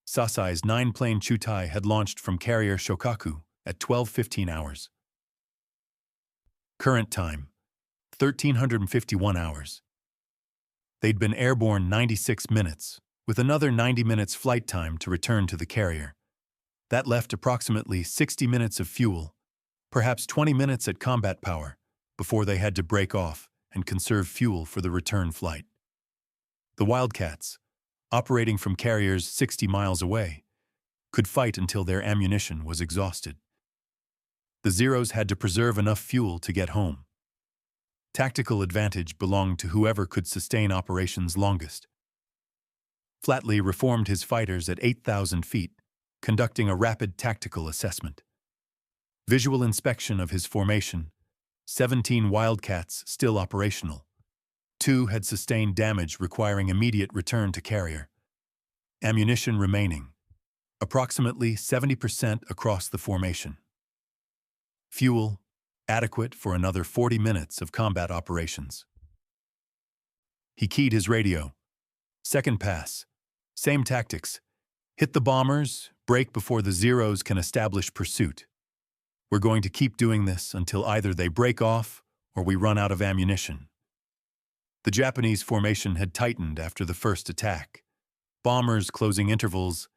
A: Sasai's 9-plane Chutai had launched from carrier Shokaku at 12:15 hours. Current time, 1,351 hours. They'd been airborne 96 minutes, with another 90 minutes flight time to return to the carrier. That left approximately 60 minutes of fuel, perhaps 20 minutes at combat power, before they had to break off and conserve fuel for the return flight. The Wildcats, operating from carriers 60 miles away, could fight until their ammunition was exhausted. The Zeros had to preserve enough fuel to get home. Tactical advantage belonged to whoever could sustain operations longest. Flatley reformed his fighters at 8,000 feet, conducting a rapid tactical assessment. Visual inspection of his formation, 17 Wildcats still operational. 2 had sustained damage requiring immediate return to carrier. Ammunition remaining, approximately 70% across the formation. Fuel, adequate for another 40 minutes of combat operations. He keyed his radio. Second pass. Same tactics. Hit the bombers, break before the Zeros can establish pursuit. We're going to keep doing this until either they break off or we run out of ammunition. The Japanese formation had tightened after the first attack. Bombers closing intervals,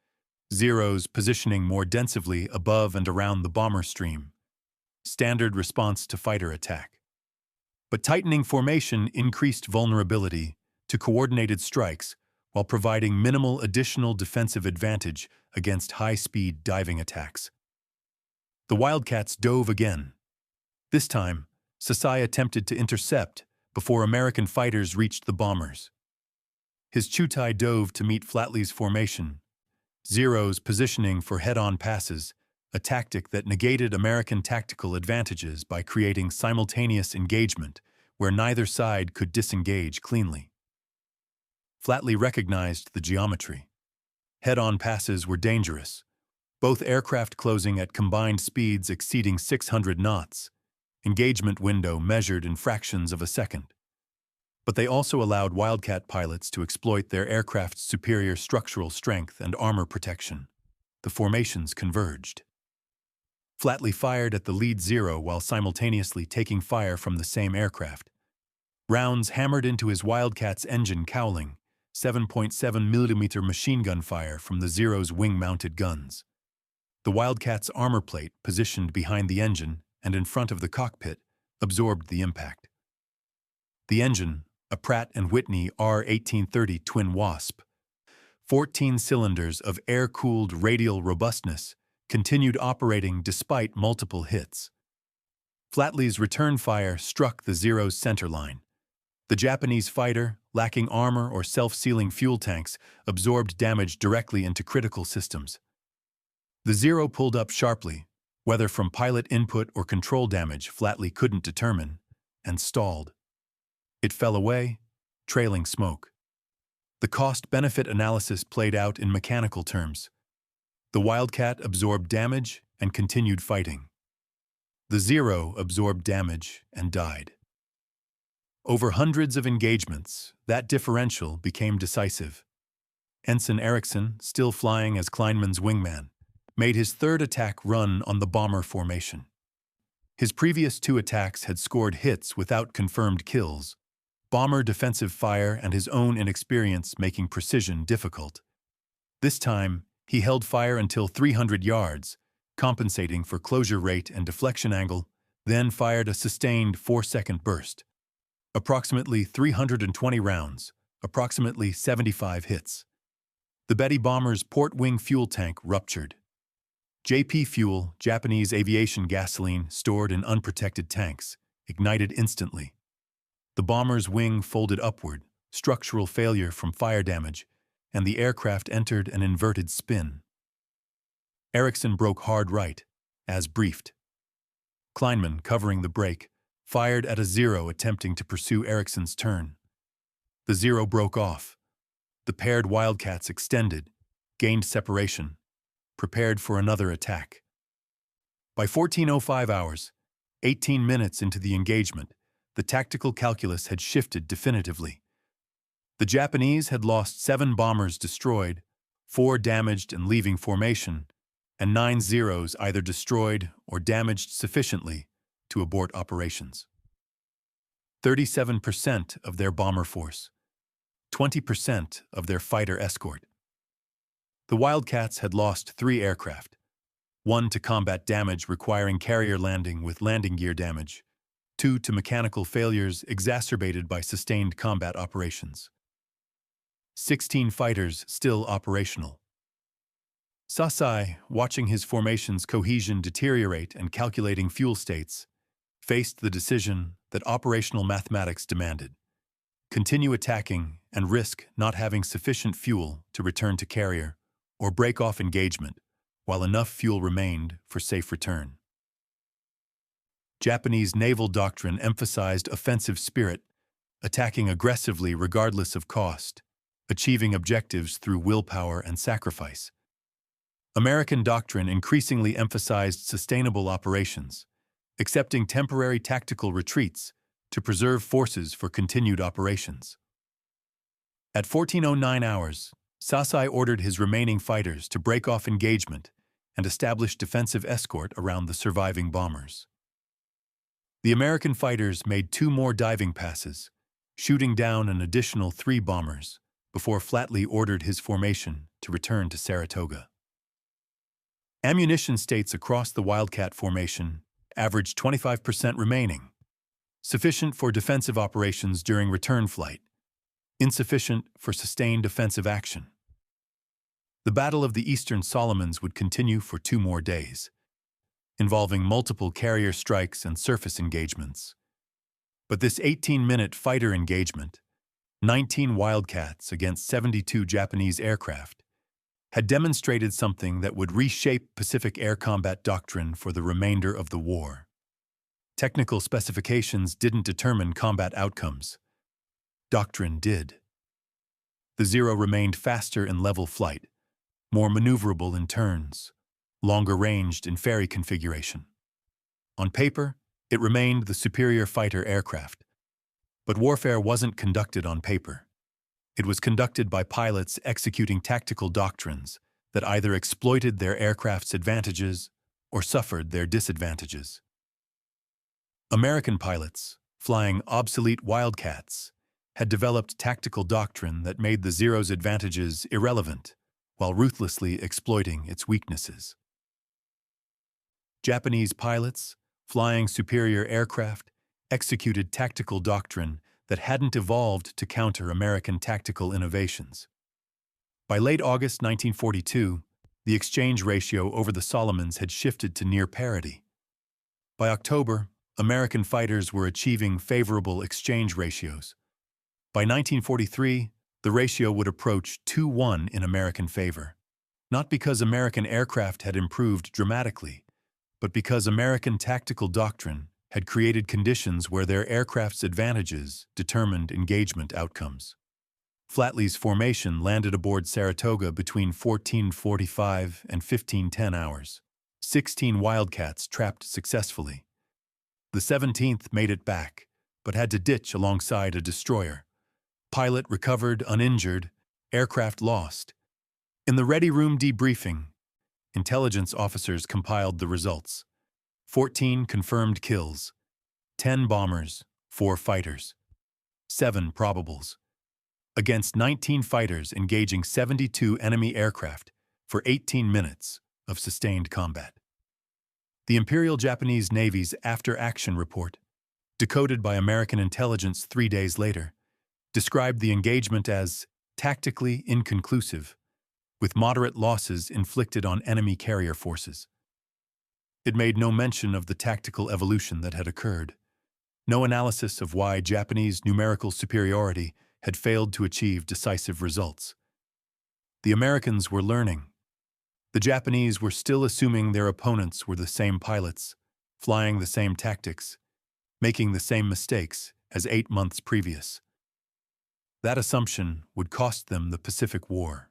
A: Zeros positioning more densively above and around the bomber stream. Standard response to fighter attack. But tightening formation increased vulnerability to coordinated strikes while providing minimal additional defensive advantage against high-speed diving attacks. The Wildcats dove again. This time, Sasai attempted to intercept before American fighters reached the bombers. His Chutai dove to meet Flatley's formation, Zero's positioning for head-on passes, a tactic that negated American tactical advantages by creating simultaneous engagement where neither side could disengage cleanly. Flatley recognized the geometry. Head-on passes were dangerous, both aircraft closing at combined speeds exceeding 600 knots, engagement window measured in fractions of a second. But they also allowed Wildcat pilots to exploit their aircraft's superior structural strength and armor protection. The formations converged. Flatley fired at the lead Zero while simultaneously taking fire from the same aircraft. Rounds hammered into his Wildcat's engine cowling, 7.7mm machine gun fire from the Zero's wing-mounted guns. The Wildcat's armor plate, positioned behind the engine and in front of the cockpit, absorbed the impact. The engine, a Pratt & Whitney R1830 Twin Wasp, 14 cylinders of air-cooled radial robustness, continued operating despite multiple hits. Flatley's return fire struck the Zero's centerline. The Japanese fighter, lacking armor or self-sealing fuel tanks, absorbed damage directly into critical systems. The Zero pulled up sharply, whether from pilot input or control damage Flatley couldn't determine, and stalled. It fell away, trailing smoke. The cost-benefit analysis played out in mechanical terms. The Wildcat absorbed damage and continued fighting. The Zero absorbed damage and died. Over hundreds of engagements, that differential became decisive. Ensign Erickson, still flying as Kleinman's wingman, made his third attack run on the bomber formation. His previous 2 attacks had scored hits without confirmed kills, bomber defensive fire and his own inexperience making precision difficult. This time, he held fire until 300 yards, compensating for closure rate and deflection angle, then fired a sustained 4-second burst. Approximately 320 rounds, approximately 75 hits. The Betty bomber's port wing fuel tank ruptured. JP fuel, Japanese aviation gasoline stored in unprotected tanks, ignited instantly. The bomber's wing folded upward, structural failure from fire damage, and the aircraft entered an inverted spin. Erickson broke hard right, as briefed. Kleinman, covering the brake, fired at a Zero attempting to pursue Erickson's turn. The Zero broke off. The paired Wildcats extended, gained separation, prepared for another attack. By 14:05 hours, 18 minutes into the engagement, the tactical calculus had shifted definitively. The Japanese had lost 7 bombers destroyed, 4 damaged and leaving formation, and 9 Zeros either destroyed or damaged sufficiently to abort operations. 37% of their bomber force, 20% of their fighter escort. The Wildcats had lost 3 aircraft, 1 to combat damage requiring carrier landing with landing gear damage, 2 to mechanical failures exacerbated by sustained combat operations. 16 fighters still operational. Sasai, watching his formation's cohesion deteriorate and calculating fuel states, faced the decision that operational mathematics demanded: continue attacking and risk not having sufficient fuel to return to carrier, or break off engagement while enough fuel remained for safe return. Japanese naval doctrine emphasized offensive spirit, attacking aggressively regardless of cost, achieving objectives through willpower and sacrifice. American doctrine increasingly emphasized sustainable operations, accepting temporary tactical retreats to preserve forces for continued operations. At 14:09 hours, Sasai ordered his remaining fighters to break off engagement and established defensive escort around the surviving bombers. The American fighters made 2 more diving passes, shooting down an additional 3 bombers, before flatly ordered his formation to return to Saratoga. Ammunition states across the Wildcat formation averaged 25% remaining, sufficient for defensive operations during return flight, insufficient for sustained offensive action. The Battle of the Eastern Solomons would continue for 2 more days, involving multiple carrier strikes and surface engagements. But this 18-minute fighter engagement, 19 Wildcats against 72 Japanese aircraft, had demonstrated something that would reshape Pacific air combat doctrine for the remainder of the war. Technical specifications didn't determine combat outcomes. Doctrine did. The Zero remained faster in level flight, more maneuverable in turns, longer-ranged in ferry configuration. On paper, it remained the superior fighter aircraft. But warfare wasn't conducted on paper. It was conducted by pilots executing tactical doctrines that either exploited their aircraft's advantages or suffered their disadvantages. American pilots, flying obsolete Wildcats, had developed tactical doctrine that made the Zero's advantages irrelevant while ruthlessly exploiting its weaknesses. Japanese pilots, flying superior aircraft, executed tactical doctrine that hadn't evolved to counter American tactical innovations. By late August 1942, the exchange ratio over the Solomons had shifted to near parity. By October, American fighters were achieving favorable exchange ratios. By 1943, the ratio would approach 2-1 in American favor, not because American aircraft had improved dramatically, but because American tactical doctrine had created conditions where their aircraft's advantages determined engagement outcomes. Flatley's formation landed aboard Saratoga between 14:45 and 15:10 hours. 16 Wildcats trapped successfully. The 17th made it back, but had to ditch alongside a destroyer. Pilot recovered uninjured, aircraft lost. In the ready room debriefing, intelligence officers compiled the results. 14 confirmed kills, 10 bombers, 4 fighters, 7 probables, against 19 fighters engaging 72 enemy aircraft for 18 minutes of sustained combat. The Imperial Japanese Navy's after-action report, decoded by American intelligence 3 days later, described the engagement as tactically inconclusive, with moderate losses inflicted on enemy carrier forces. It made no mention of the tactical evolution that had occurred, no analysis of why Japanese numerical superiority had failed to achieve decisive results. The Americans were learning. The Japanese were still assuming their opponents were the same pilots, flying the same tactics, making the same mistakes as 8 months previous. That assumption would cost them the Pacific War.